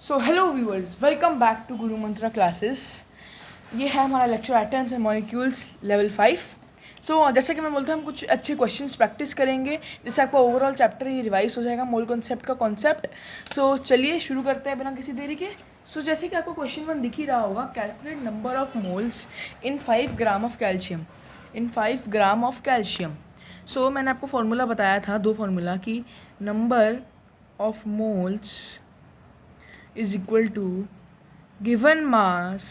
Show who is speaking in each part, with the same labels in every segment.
Speaker 1: So hello viewers, welcome back to Guru Mantra classes. ये है हमारा lecture atoms and molecules level 5। So जैसे कि मैं बोलता हूँ, हम कुछ अच्छे क्वेश्चंस प्रैक्टिस करेंगे जिससे आपका ओवरऑल चैप्टर ये रिवाइज हो जाएगा, मोल कॉन्सेप्ट का कॉन्सेप्ट। सो चलिए शुरू करते हैं बिना किसी देरी के। सो जैसे कि आपको क्वेश्चन 1 दिख ही रहा होगा, calculate number of moles in 5 gram of calcium. In 5 gram of calcium. So मैंने आपको फार्मूला बताया था, दो फार्मूला की number of moles is equal to given mass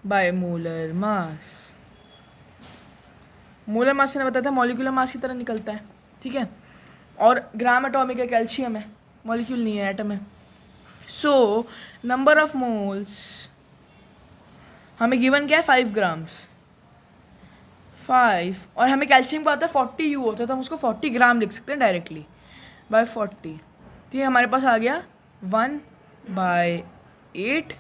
Speaker 1: by molar mass। Molar mass से बताया था मॉलिक्यूलर मास की तरह निकलता है, ठीक है। और ग्राम एटॉमिक है, कैल्शियम है, मॉलिक्यूल नहीं है, एटम है। सो नंबर ऑफ मोल्स हमें गिवन क्या है, 5 ग्राम्स, 5। और हमें कैल्शियम का आता है 40 यू होता है, तो हम उसको 40 ग्राम लिख सकते हैं डायरेक्टली बाय 40। तो ये हमारे पास आ गया 1/8,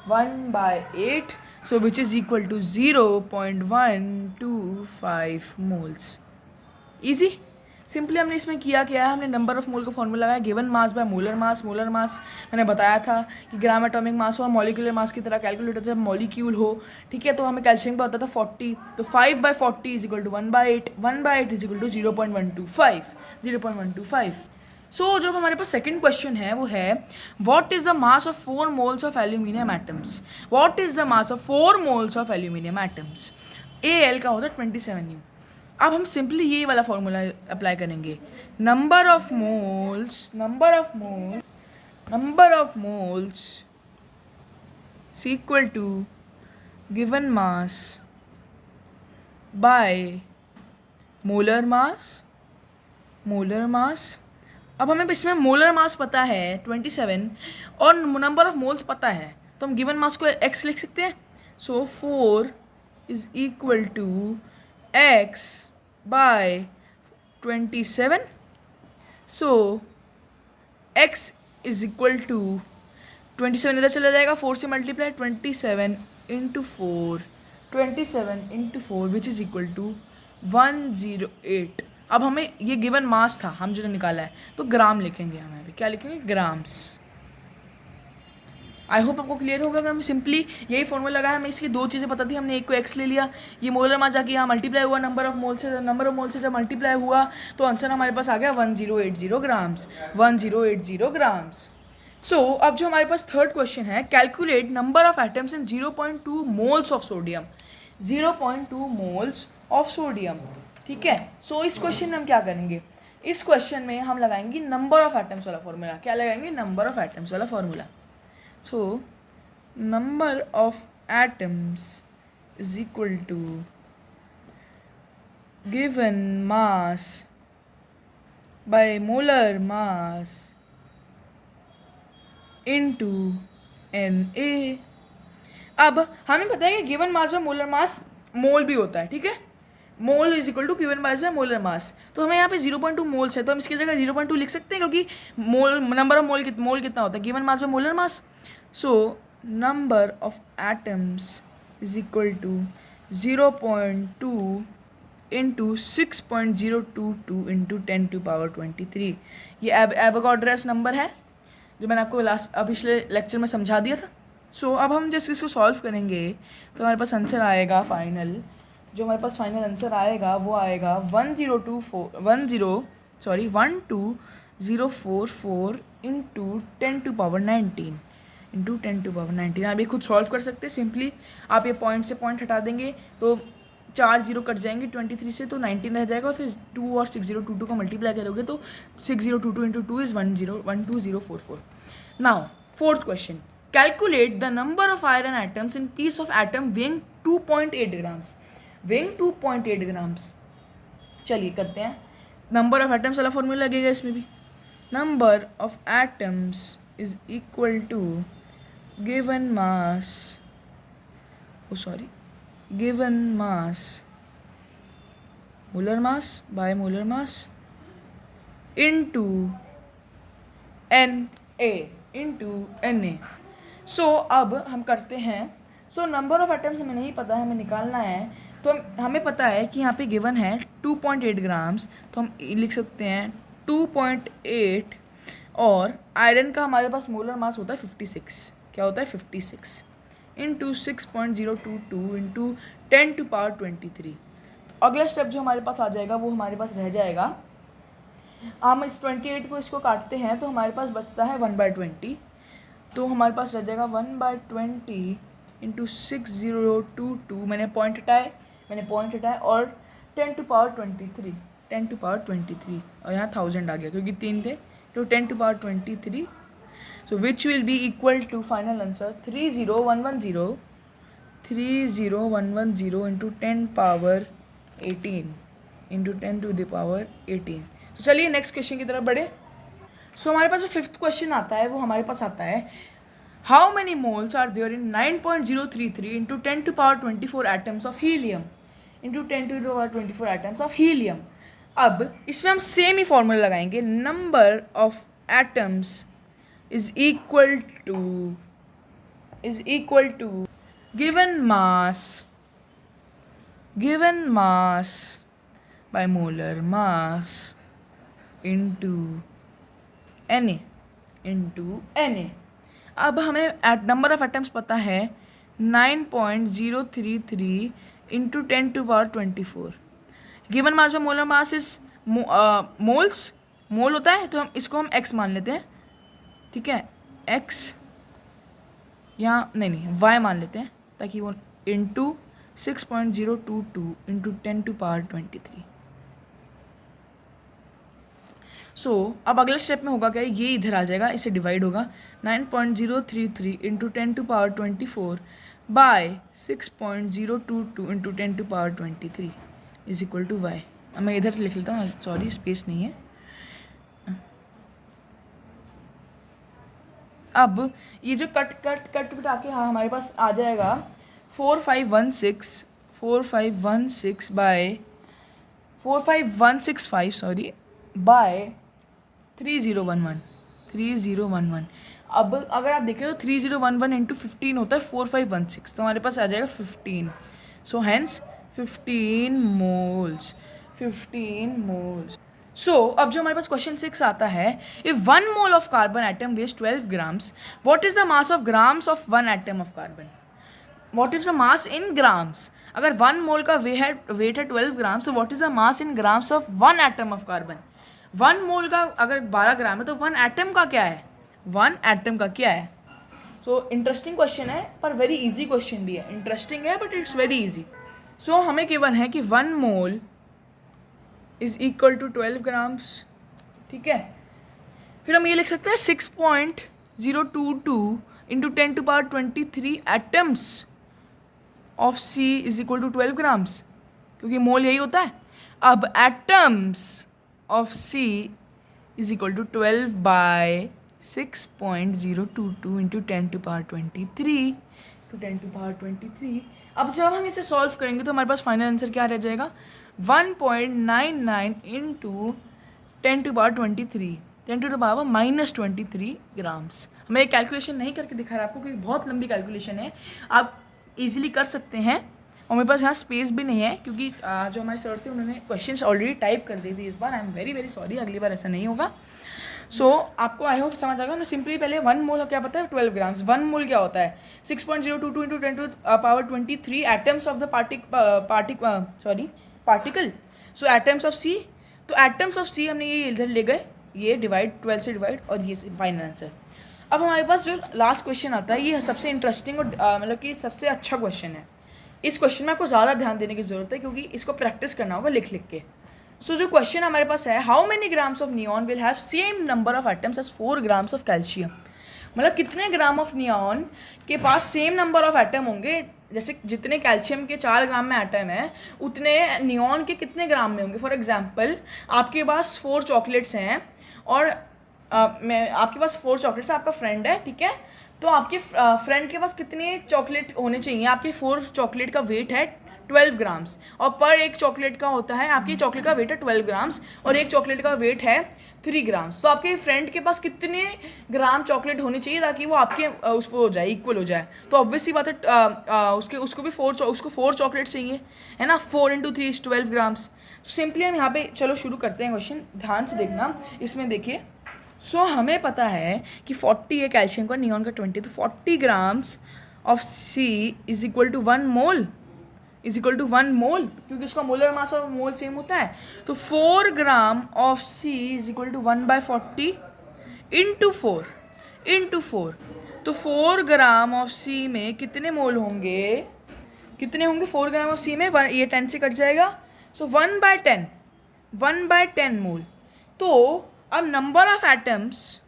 Speaker 1: 1/8, so which is equal to 0.125 moles। Easy, simply हमने इसमें किया क्या है, हमने नंबर ऑफ मोल का फॉर्मूला लगाया, given mass by molar mass. Molar मास मैंने बताया था कि ग्राम एटॉमिक मास हो और मॉलिक्यूलर मास की तरह कैलकुलेट होता है, मॉलिक्यूल हो, ठीक है। तो हमें कैल्शियम का होता था 40, तो 5/40 is equal to 1/8, 1/8 is equal to 0.125। So जो हमारे पास सेकंड क्वेश्चन है वो है, what is the mass of 4 moles of aluminium atoms. What is the mass of 4 moles of aluminium atoms. L का होता है 27 यू। अब हम सिंपली ये वाला फॉर्मूला अप्लाई करेंगे, number of moles equal to given mass by molar mass. अब हमें इसमें मोलर मास पता है 27 और नंबर ऑफ मोल्स पता है, तो हम गिवन मास को x लिख सकते हैं। So 4 is equal to x by 27। So x is equal to 27 इधर चला जाएगा, 4 से multiply, 27 into 4 which is equal to 108। अब हमें ये गिवन मास था, हम जो निकाला है, तो ग्राम लिखेंगे। हमें अभी क्या लिखेंगे, ग्राम्स। आई होप आपको क्लियर होगा। अगर हमें सिंपली यही फॉर्मूला लगाया, हमें इसकी दो चीज़ें पता थी, हमने एक को एक्स ले लिया, ये मोलर मास जाके यहाँ मल्टीप्लाई हुआ, नंबर ऑफ मोल से जब मल्टीप्लाई हुआ तो आंसर हमारे पास आ गया 1080 ग्राम्स, 1080 ग्राम्स। सो अब जो हमारे पास थर्ड क्वेश्चन है, calculate number of atoms in 0.2 moles of sodium. 0.2 moles of sodium, ठीक है। सो इस क्वेश्चन में हम क्या करेंगे, इस क्वेश्चन में हम लगाएंगे नंबर ऑफ एटम्स वाला फॉर्मूला। क्या लगाएंगे, नंबर ऑफ एटम्स वाला formula. So number of atoms is equal to given mass by molar mass into Na। अब हमें पता है कि given mass by molar mass mole भी होता है, ठीक है। Mole is equal to given mass by molar mass. तो हमें यहाँ पे 0.2 मोल्स है, तो हम इसकी जगह 0.2 लिख सकते हैं, क्योंकि नंबर ऑफ मोल कितना होता है, given mass by molar mass. So number of atoms is equal to 0.2 into 6.022 into 10⁻23। ये एवोगाड्रोस नंबर है जो मैंने आपको पिछले लेक्चर में समझा दिया था। सो अब हम जैसे इसको सॉल्व करेंगे तो हमारे पास आंसर आएगा फाइनल, जो हमारे पास फाइनल आंसर आएगा वो आएगा 12044 इंटू 10⁻19 आप ये खुद सॉल्व कर सकते हैं सिंपली। आप ये पॉइंट से पॉइंट हटा देंगे तो 4 0 कट जाएंगे 23 से, तो 19 रह जाएगा, और फिर 2 और 6022 का मल्टीप्लाई करोगे तो 6022 into 2 is 12044। Now fourth question, calculate the number of iron atoms in piece of atom weighing 2.8 grams. Weighing 2.8 grams. चलिए करते हैं, नंबर ऑफ एटम्स वाला फॉर्मूला लगेगा इसमें भी। Number of atoms is equal to given mass molar mass by molar mass into Na। So अब हम करते हैं। सो नंबर ऑफ एटम्स हमें नहीं पता है, हमें निकालना है। तो हमें पता है कि यहाँ पे गिवन है 2.8 ग्राम्स, तो हम लिख सकते हैं 2.8 और आयरन का हमारे पास मोलर मास होता है 56. क्या होता है 56 इंटू 6.022 इंटू 10⁻23. अगला स्टेप जो हमारे पास आ जाएगा वो हमारे पास रह जाएगा, हम इस 28 को इसको काटते हैं तो हमारे पास बचता है 1/20. तो हमारे पास रह जाएगा 1/20 इंटू 6022. मैंने पॉइंट हटाए और 10⁻23 और यहाँ 1000 आ गया क्योंकि 3 थे. तो 10⁻23. So which will be equal to final answer 30110 into 10⁻18 into 10⁻18. तो चलिए नेक्स्ट क्वेश्चन की तरफ बढ़े. सो हमारे पास जो 5th क्वेश्चन आता है वो हमारे पास आता है, how many moles are there in 9.033 into 10⁻24 atoms of helium into 10⁻24 atoms of helium. अब इसमें हम सेम ही फॉर्मूला लगाएंगे, number of atoms is equal to given mass by molar mass into Na. अब हमें नंबर ऑफ एटम्स पता है 9.033 into 10⁻24. Given mass में मोलर मास इज मोल्स, मोल होता है तो हम इसको x मान लेते हैं. ठीक है, x या नहीं y मान लेते हैं ताकि वो इंटू 6.022 इंटू 10⁻23. सो अब अगले स्टेप में होगा क्या, ये इधर आ जाएगा, इससे डिवाइड होगा 9.033 into 10⁻24 by 6.022 into 10⁻23 is equal to y. अब मैं इधर लिख लेता हूँ, सॉरी स्पेस नहीं है. अब ये जो कट आके हाँ हमारे पास आ जाएगा 4516 बाय 45165 सॉरी बाय 3011. अब अगर आप देखें तो 3011 इंटू 15 होता है 4516, तो हमारे पास आ जाएगा 15. So hence 15 moles. सो अब जो हमारे पास क्वेश्चन 6 आता है, if 1 mole of carbon atom weighs 12 grams, what is the mass of grams of 1 atom of carbon. What is the mass in grams. अगर 1 मोल का वेट है 12 ग्राम्स, तो what is the mass in grams of 1 atom of carbon. 1 mole का अगर 12 ग्राम है तो 1 atom का क्या है. सो इंटरेस्टिंग क्वेश्चन है पर वेरी इजी क्वेश्चन भी है. इंटरेस्टिंग है but it's very easy. So हमें गिवन है कि 1 mole is equal to 12 grams. ठीक है, फिर हम ये लिख सकते हैं 6.022 into 10⁻23 atoms of C is equal to 12 grams, क्योंकि मोल यही होता है. अब atoms of C is equal to 12 by 6.022 into 10⁻23. अब जब हम इसे सॉल्व करेंगे तो हमारे पास फाइनल आंसर क्या रह जाएगा, 1.99 इंटू 10⁻23 10⁻−23 ग्राम्स. हमें एक कैलकुलेशन नहीं करके दिखा रहा आपको क्योंकि बहुत लंबी कैलकुलेशन है, आप इजीली कर सकते हैं. और मेरे पास यहाँ स्पेस भी नहीं है क्योंकि जो हमारे सर थे उन्होंने क्वेश्चंस ऑलरेडी टाइप कर दी थी इस बार. आई एम वेरी सॉरी, अगली बार ऐसा नहीं होगा. सो आपको आई होप समझ आएगा. हमने सिंपली पहले 1 मोल क्या पता है 12 ग्राम्स. 1 मोल क्या होता है 6.022 into 10⁻23 atoms of the particle. So atoms of C, तो एटम्स ऑफ C हमने ये इधर ले गए, ये डिवाइड 12 से डिवाइड और ये फाइनल आंसर. अब हमारे पास जो लास्ट क्वेश्चन आता है ये सबसे इंटरेस्टिंग और मतलब कि सबसे अच्छा क्वेश्चन है. इस क्वेश्चन में आपको ज़्यादा ध्यान देने की ज़रूरत है क्योंकि इसको प्रैक्टिस करना होगा लिख के. सो जो क्वेश्चन हमारे पास है, how many grams of neon will have same number of atoms as 4 grams of calcium. मतलब कितने ग्राम ऑफ नियॉन के पास सेम नंबर ऑफ एटम होंगे, जैसे जितने कैल्शियम के 4 ग्राम में एटम है उतने नियॉन के कितने ग्राम में होंगे. फॉर एग्जाम्पल आपके पास 4 चॉकलेट्स हैं और आपके पास 4 चॉकलेट्स, आपका फ्रेंड है, ठीक है. तो आपके फ्रेंड के पास कितने चॉकलेट होने चाहिए, आपके 4 चॉकलेट का वेट है 12 ग्राम्स और पर एक चॉकलेट का होता है, आपकी चॉकलेट का वेट है 12 ग्राम्स और एक चॉकलेट का वेट है 3 ग्राम्स. तो आपके फ्रेंड के पास कितने ग्राम चॉकलेट होनी चाहिए ताकि वो आपके उसको हो जाए, इक्वल हो जाए. तो ऑब्वियसली बात है उसको भी 4 चॉकलेट चाहिए, है ना. 4 × 3 = 12 ग्राम्स. सिंपली हम यहाँ पे चलो शुरू करते हैं क्वेश्चन. ध्यान से देखना, इसमें देखिए. सो हमें पता है कि 40 है कैल्शियम का, नियॉन का 20, तो 40 grams of C is equal to 1 mole, is equal to 1 mole, क्योंकि उसका मोलर मास और मोल सेम होता है। तो 4 gram of C is equal to 1/40 into 4। तो 4 ग्राम ऑफ सी में कितने मोल होंगे, कितने होंगे 4 ग्राम ऑफ सी में, ये 10 से कट जाएगा, सो 1/10 मोल। तो अब number of atoms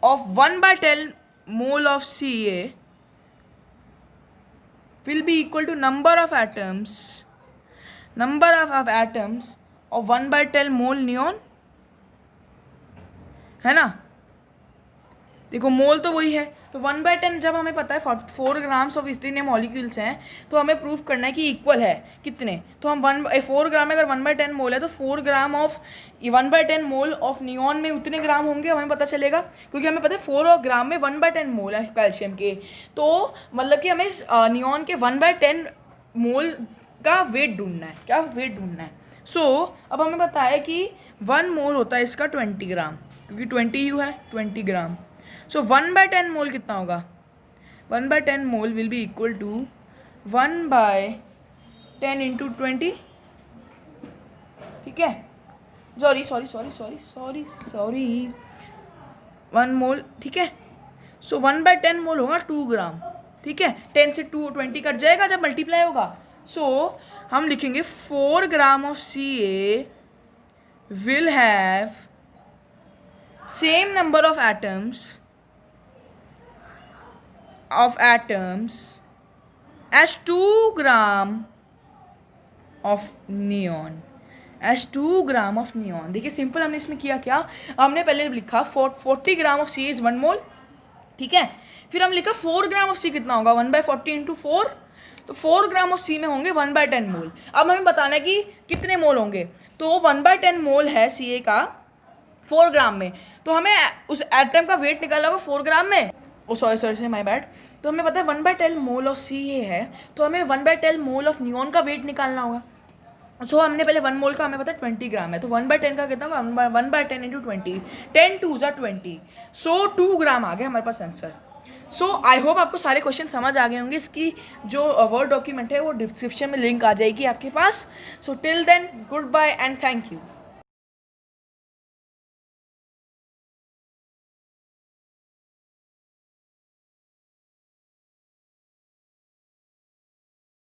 Speaker 1: of 1/10 mole of CA will be equal to number of atoms of 1/10 mole neon, है ना। देखो मोल तो वही है, तो 1/10 जब हमें पता है 4 ग्राम्स ऑफ इतने मॉलिक्यूल्स हैं, तो हमें प्रूफ करना है कि इक्वल है कितने, तो हम 4 ग्राम में अगर 1/10 मोल है तो 4 gram of 1/10 mole of neon में उतने ग्राम होंगे, हमें पता चलेगा, क्योंकि हमें पता है 4 ग्राम में 1/10 मोल है कैल्शियम के, तो मतलब कि हमें नियॉन के 1/10 मोल का वेट ढूंढना है, क्या वेट ढूंढना है। सो अब हमें पता है कि 1 मोल होता है इसका 20 ग्राम, क्योंकि 20 है 20 ग्राम। सो 1/10 मोल कितना होगा, 1/10 mole will be equal to 1/10 into 20, ठीक है, सॉरी 1 मोल, ठीक है। सो 1/10 मोल होगा 2 ग्राम, ठीक है, 10 से 20 कट जाएगा जब मल्टीप्लाई होगा। सो हम लिखेंगे 4 gram of CA will have same number of atoms as 2 gram of neon, देखिए सिंपल हमने इसमें किया क्या, हमने पहले लिखा 40 ग्राम ऑफ C इज 1 मोल, ठीक है, फिर हम लिखा 4 ग्राम ऑफ C कितना होगा 1/40 इंटू 4, तो 4 ग्राम ऑफ C में होंगे 1/10 मोल। अब हमें बताना है कि कितने मोल होंगे, तो 1/10 मोल है CA का 4 ग्राम में, तो हमें उस एटम का वेट निकालना होगा 4 ग्राम में, सॉरी माय बैड। तो हमें पता है 1/10 मोल ऑफ CA है, तो हमें 1/10 मोल ऑफ नियॉन का वेट निकालना होगा। सो हमने पहले 1 मोल का हमें पता है 20 ग्राम है, तो 1/10 का कितना होगा 1/10 इंटू 20, 10 2 ज़ा 20, सो 2 ग्राम आ गए हमारे पास आंसर। सो आई होप आपको सारे क्वेश्चन समझ आ गए होंगे। इसकी जो वर्ड डॉक्यूमेंट है वो डिस्क्रिप्शन में लिंक आ जाएगी आपके पास। So till then good bye and thank you.